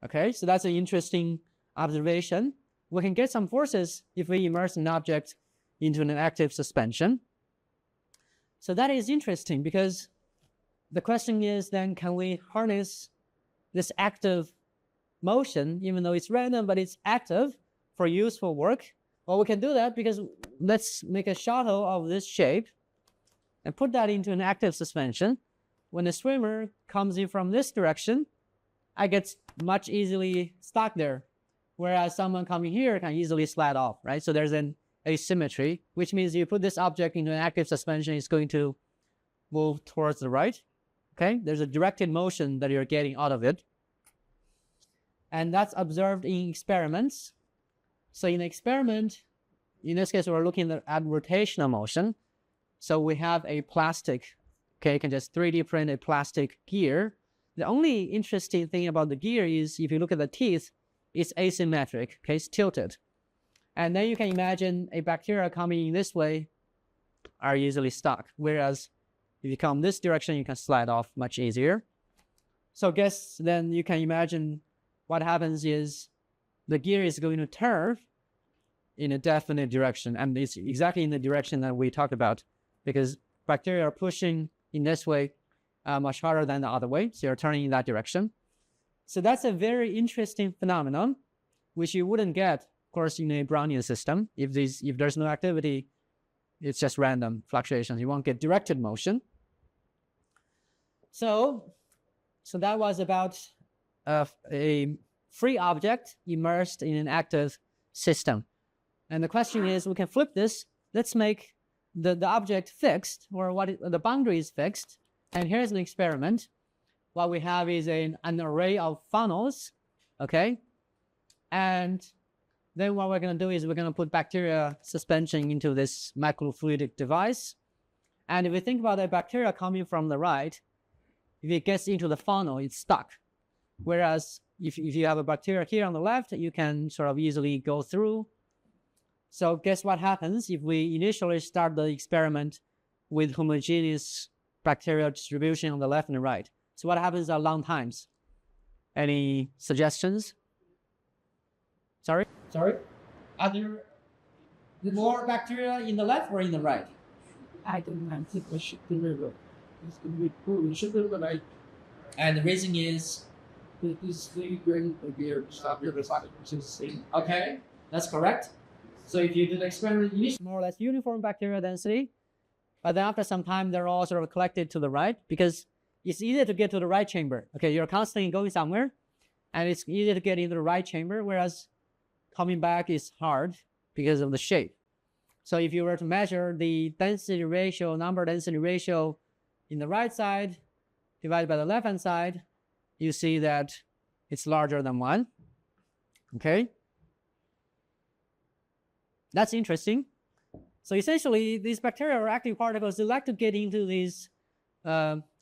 Okay, so that's an interesting observation. We can get some forces if we immerse an object into an active suspension. So that is interesting because the question is then, can we harness this active motion, even though it's random, but it's active for useful work? Well, we can do that because let's make a shuttle of this shape and put that into an active suspension. When the swimmer comes in from this direction, I get much easily stuck there, whereas someone coming here can easily slide off, right? So there's an asymmetry, which means you put this object into an active suspension, it's going to move towards the right, okay? There's a directed motion that you're getting out of it. And that's observed in experiments. So in experiment, in this case, we're looking at rotational motion. So we have a plastic, okay, you can just 3D print a plastic gear. The only interesting thing about the gear is if you look at the teeth, it's asymmetric, okay, it's tilted. And then you can imagine a bacteria coming in this way are easily stuck. Whereas if you come this direction, you can slide off much easier. So I guess then you can imagine what happens is the gear is going to turn in a definite direction. And it's exactly in the direction that we talked about because bacteria are pushing in this way much harder than the other way. So you're turning in that direction. So that's a very interesting phenomenon, which you wouldn't get, of course, in a Brownian system. If there's no activity, it's just random fluctuations. You won't get directed motion. So that was about a free object immersed in an active system. And the question is, we can flip this. Let's make the object fixed, or the boundary is fixed. And here's an experiment. What we have is an array of funnels, okay? And then what we're going to do is we're going to put bacteria suspension into this microfluidic device. And if we think about a bacteria coming from the right, if it gets into the funnel, it's stuck. Whereas if you have a bacteria here on the left, you can sort of easily go through. So guess what happens if we initially start the experiment with homogeneous bacterial distribution on the left and the right? So what happens at long times? Any suggestions? Sorry? Are there more bacteria in the left or in the right? I don't know. I think we should deliver. It's going to be cool. We should deliver like And the reason is? this the grain gear stop your design, which is the same. Okay, that's correct. So if you do the experiment, you need more or less uniform bacterial density. But then after some time, they're all sort of collected to the right because it's easier to get to the right chamber. Okay, you're constantly going somewhere, and it's easier to get into the right chamber, whereas coming back is hard because of the shape. So if you were to measure the density ratio, number density ratio in the right side divided by the left-hand side, you see that it's larger than 1. Okay? That's interesting. So essentially, these bacteria are active particles. They like to get into these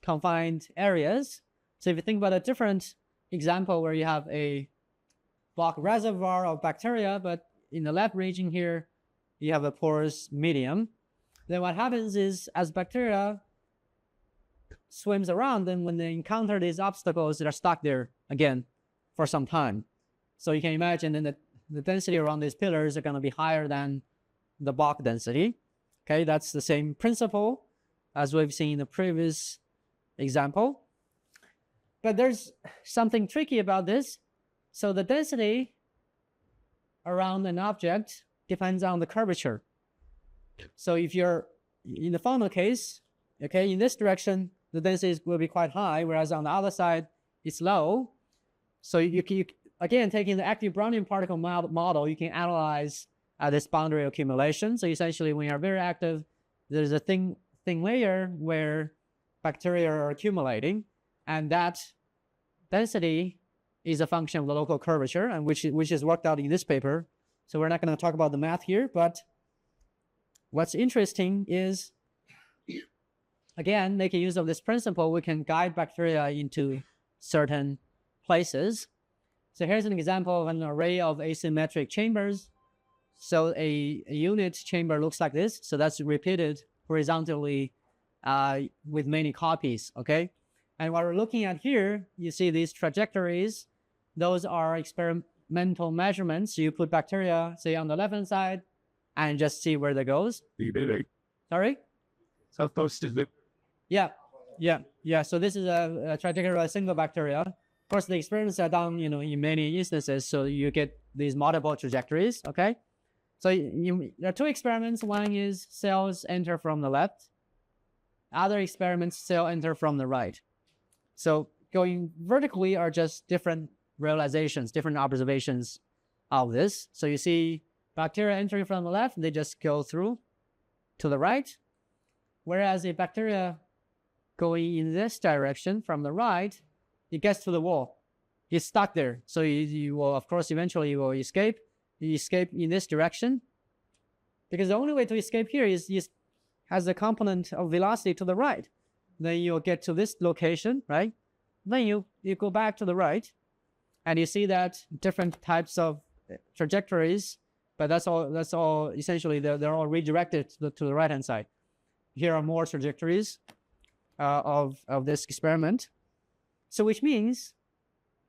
confined areas. So if you think about a different example where you have a block reservoir of bacteria, but in the left region here, you have a porous medium, then what happens is as bacteria swims around, then when they encounter these obstacles, they're stuck there again for some time. So you can imagine then the density around these pillars are going to be higher than the bulk density. Okay, that's the same principle as we've seen in the previous example. But there's something tricky about this. So the density around an object depends on the curvature. So if you're in the funnel case, okay, in this direction, the density will be quite high, whereas on the other side, is low. So again, taking the active Brownian particle model, you can analyze this boundary accumulation. So essentially, when you're very active, there's a thin layer where bacteria are accumulating, and that density is a function of the local curvature, and which is worked out in this paper. So we're not going to talk about the math here, but what's interesting is, again, making use of this principle, we can guide bacteria into certain places. So here's an example of an array of asymmetric chambers. So a unit chamber looks like this. So that's repeated horizontally with many copies, okay? And what we're looking at here, you see these trajectories. Those are experimental measurements. You put bacteria, say, on the left-hand side, and just see where that goes. Sorry? Yeah. So this is a trajectory of a single bacteria. Of course, the experiments are done, in many instances, so you get these multiple trajectories, okay? So there are two experiments. One is cells enter from the left. Other experiments, cell enter from the right. So going vertically are just different realizations, different observations of this. So you see bacteria entering from the left, they just go through to the right. Whereas a bacteria going in this direction from the right, it gets to the wall. It's stuck there. So you will, of course, eventually you will escape. You escape in this direction. Because the only way to escape here is has a component of velocity to the right. Then you'll get to this location, right? Then you go back to the right, and you see that different types of trajectories, but that's all essentially they're all redirected to the right-hand side. Here are more trajectories of this experiment. So which means,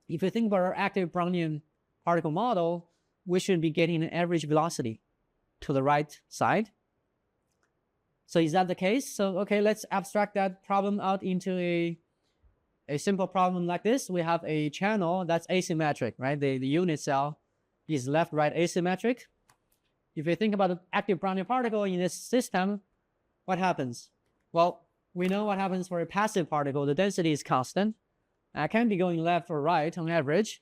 if you think about our active Brownian particle model, we should be getting an average velocity to the right side. So is that the case? So okay, let's abstract that problem out into a simple problem like this. We have a channel that's asymmetric, right? The unit cell is left-right asymmetric. If you think about an active Brownian particle in this system, what happens? Well, we know what happens for a passive particle. The density is constant. It can be going left or right on average.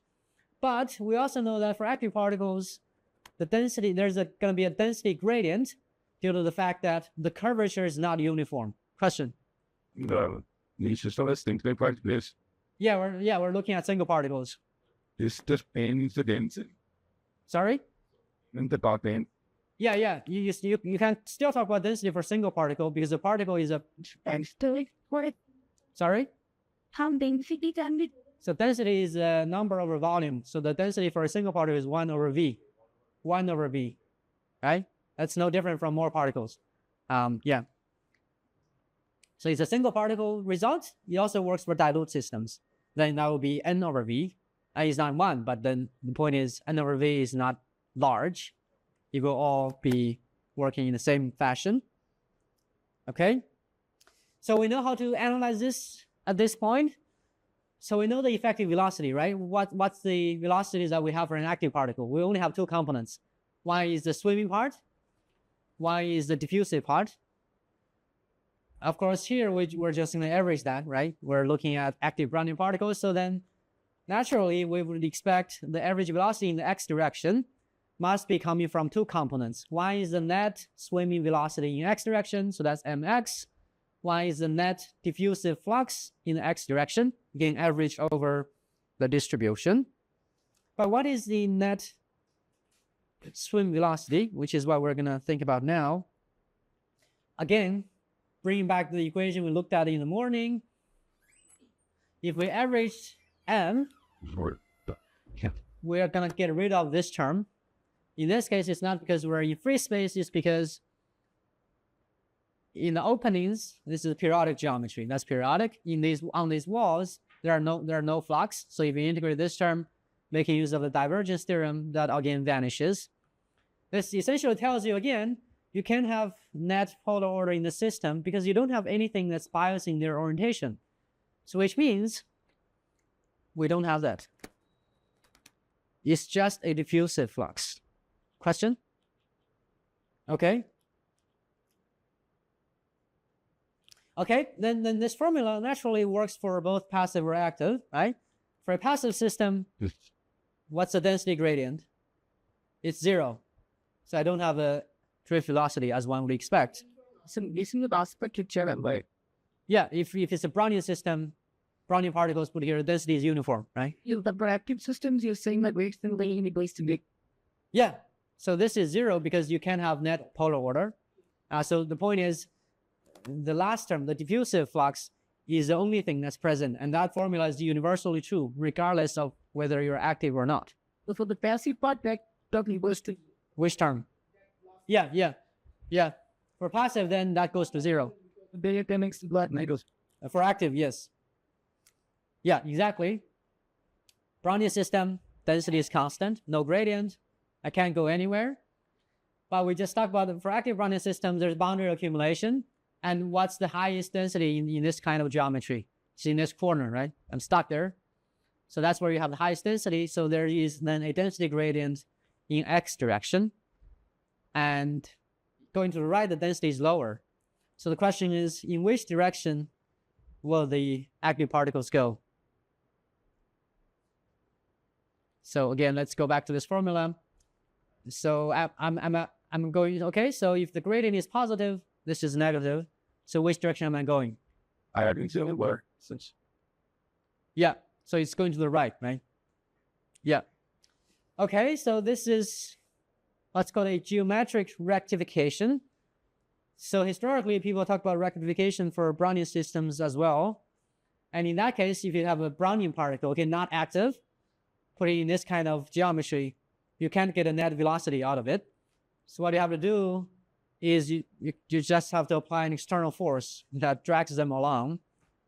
But we also know that for active particles, the density, there's going to be a density gradient due to the fact that the curvature is not uniform. Question? No. Yeah, we're looking at single particles. This just means the density. Sorry? And the dot end. Yeah. You can still talk about density for single particle because the particle is a... Sorry? How density can be? So density is a number over volume. So the density for a single particle is 1 over V. 1 over V, right? That's no different from more particles. Yeah. So it's a single particle result. It also works for dilute systems. Then that will be N over V. It's not 1, but then the point is N over V is not large. It will all be working in the same fashion. Okay? So we know how to analyze this at this point. So we know the effective velocity, right? What's the velocities that we have for an active particle? We only have two components. One is the swimming part. One is the diffusive part. Of course, here we're just going to average that, right? We're looking at active Brownian particles. So then naturally, we would expect the average velocity in the x direction must be coming from two components. One is the net swimming velocity in x direction. So that's mx. One is the net diffusive flux in the x direction, again, average over the distribution. But what is the net swim velocity, which is what we're going to think about now? Again, bringing back the equation we looked at in the morning, if we average m, we are going to get rid of this term. In this case, it's not because we're in free space, it's because in the openings, this is periodic geometry. That's periodic. On these walls, there are no flux. So if you integrate this term, making use of the divergence theorem, that again vanishes. This essentially tells you again, you can't have net polar order in the system because you don't have anything that's biasing their orientation. So which means we don't have that. It's just a diffusive flux. Question? Okay. Okay, then this formula naturally works for both passive or active, right? For a passive system, what's the density gradient? It's 0. So I don't have a drift velocity as one would expect. So isn't the aspect challenge, right? Yeah, if it's a Brownian system, Brownian particles put here, the density is uniform, right? In the reactive systems, you're saying that weights and weight equals to big. Yeah. So this is 0 because you can have net polar order. So the point is, the last term, the diffusive flux, is the only thing that's present, and that formula is universally true, regardless of whether you're active or not. So for the passive part, that equals to Which term? Yeah. For passive, then that goes to 0. the dynamics blood goes. For active, yes. Yeah, exactly. Brownian system, density is constant, no gradient. I can't go anywhere. But we just talked about for active Brownian systems, there's boundary accumulation. And what's the highest density in this kind of geometry? It's in this corner, right? I'm stuck there. So that's where you have the highest density. So there is then a density gradient in x direction. And going to the right, the density is lower. So the question is, in which direction will the active particles go? So again, let's go back to this formula. So I'm going, okay, so if the gradient is positive, this is negative. So which direction am I going? I think so. Where? Yeah, so it's going to the right, right? Yeah. Okay, so this is what's called a geometric rectification. So historically, people talk about rectification for Brownian systems as well. And in that case, if you have a Brownian particle, okay, not active, put it in this kind of geometry, you can't get a net velocity out of it. So what you have to do is you just have to apply an external force that drags them along.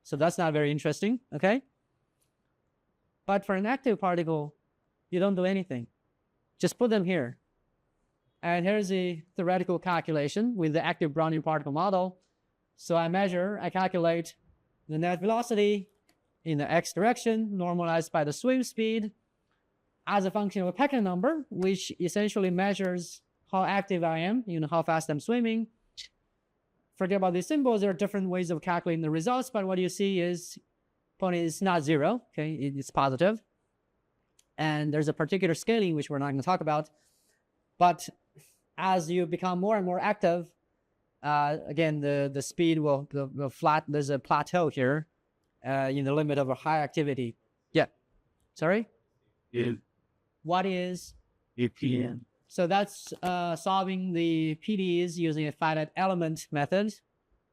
So that's not very interesting, okay? But for an active particle, you don't do anything. Just put them here. And here's a theoretical calculation with the active Brownian particle model. So I calculate the net velocity in the x direction, normalized by the swim speed, as a function of a Peck number, which essentially measures how active I am, how fast I'm swimming. Forget about these symbols. There are different ways of calculating the results, but what you see is point is not 0, okay? It's positive. And there's a particular scaling, which we're not going to talk about. But as you become more and more active, again, the speed will flat. There's a plateau here in the limit of a high activity. Yeah. Sorry? What is? APN. So that's solving the PDEs using a finite element method.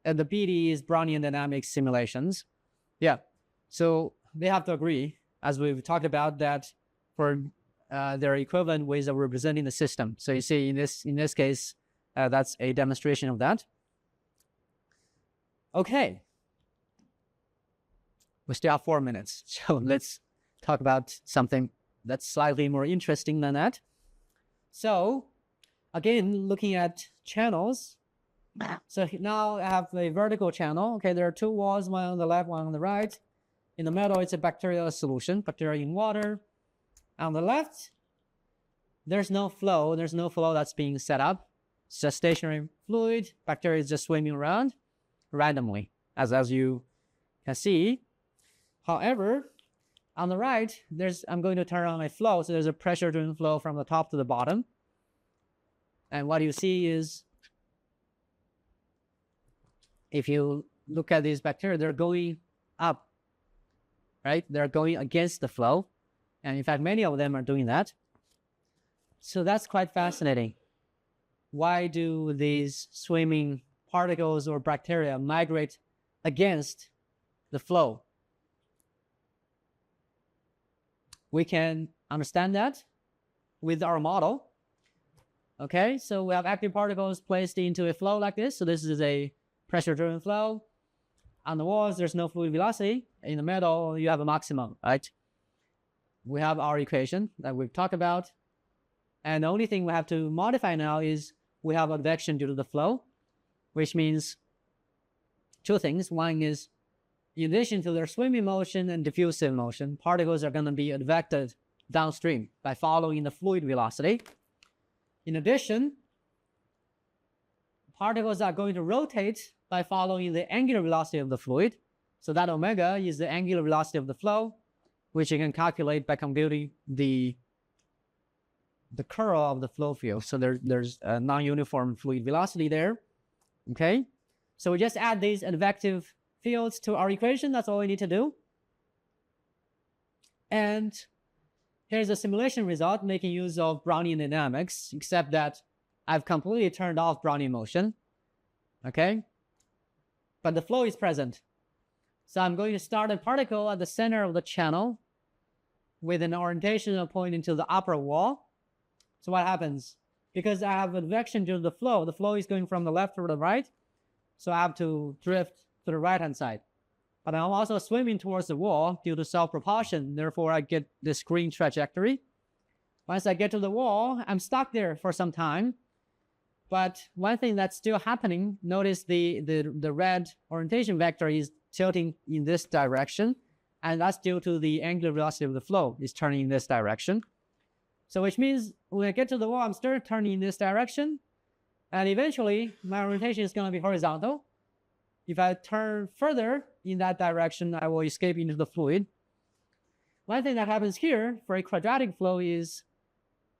And the BD is Brownian dynamics simulations. Yeah. So they have to agree, as we've talked about, that for their equivalent ways of representing the system. So you see in this case, that's a demonstration of that. Okay. We still have 4 minutes. So let's talk about something that's slightly more interesting than that. So again, looking at channels. So now I have a vertical channel. Okay, there are two walls, one on the left, one on the right. In the middle, it's a bacterial solution, bacteria in water. On the left, there's no flow. There's no flow that's being set up. It's just stationary fluid. Bacteria is just swimming around randomly, as you can see. However, on the right, I'm going to turn on a flow. So there's a pressure-driven flow from the top to the bottom. And what you see is, if you look at these bacteria, they're going up, right? They're going against the flow. And in fact, many of them are doing that. So that's quite fascinating. Why do these swimming particles or bacteria migrate against the flow? We can understand that with our model. Okay, so we have active particles placed into a flow like this. So this is a pressure-driven flow. On the walls, there's no fluid velocity. In the middle, you have a maximum, right? We have our equation that we've talked about. And the only thing we have to modify now is we have advection due to the flow, which means two things. One is, in addition to their swimming motion and diffusive motion, particles are going to be advected downstream by following the fluid velocity. In addition, particles are going to rotate by following the angular velocity of the fluid. So that omega is the angular velocity of the flow, which you can calculate by computing the curl of the flow field. So there's a non-uniform fluid velocity there. Okay, so we just add these advective fields to our equation. That's all we need to do. And here's a simulation result making use of Brownian dynamics, except that I've completely turned off Brownian motion. Okay, but the flow is present. So I'm going to start a particle at the center of the channel with an orientation pointing to the upper wall. So what happens? Because I have a direction to the flow is going from the left to the right. So I have to drift to the right-hand side. But I'm also swimming towards the wall due to self-propulsion. Therefore, I get this green trajectory. Once I get to the wall, I'm stuck there for some time. But one thing that's still happening, notice the red orientation vector is tilting in this direction. And that's due to the angular velocity of the flow is turning in this direction. So which means when I get to the wall, I'm still turning in this direction. And eventually, my orientation is going to be horizontal. If I turn further in that direction, I will escape into the fluid. One thing that happens here for a quadratic flow is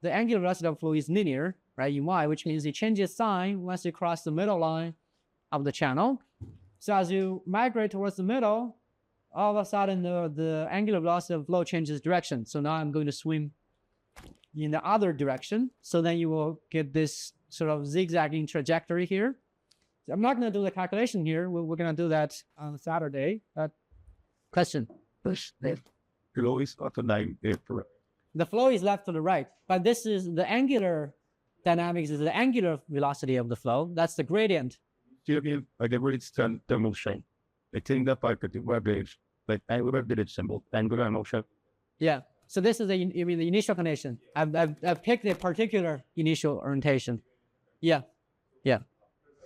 the angular velocity of the flow is linear, right, in y, which means it changes sign once you cross the middle line of the channel. So as you migrate towards the middle, all of a sudden the angular velocity of the flow changes direction. So now I'm going to swim in the other direction. So then you will get this sort of zigzagging trajectory here. So I'm not going to do the calculation here. We're going to do that on Saturday. Question? Flow is not a line. The flow is left to the right, but this is the angular dynamics is the angular velocity of the flow. That's the gradient. Whatever it's done, the motion. I think that part of the web is like angular did symbol, angular motion. Yeah. So this is the initial condition. I've picked a particular initial orientation. Yeah. Yeah.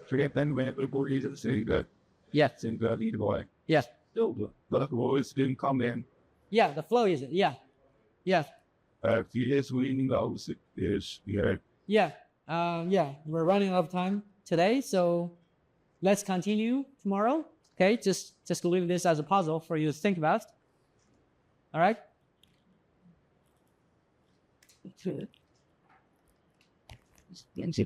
So then when the board is saying that, yes, in the lead boy. Yes. Still, the flow is didn't come in. Yeah, the flow is it. Yeah. Yeah. He is winning those is yeah. Yeah. Yeah. We're running out of time today, so let's continue tomorrow. Okay, just leave this as a puzzle for you to think about. All right. Yes,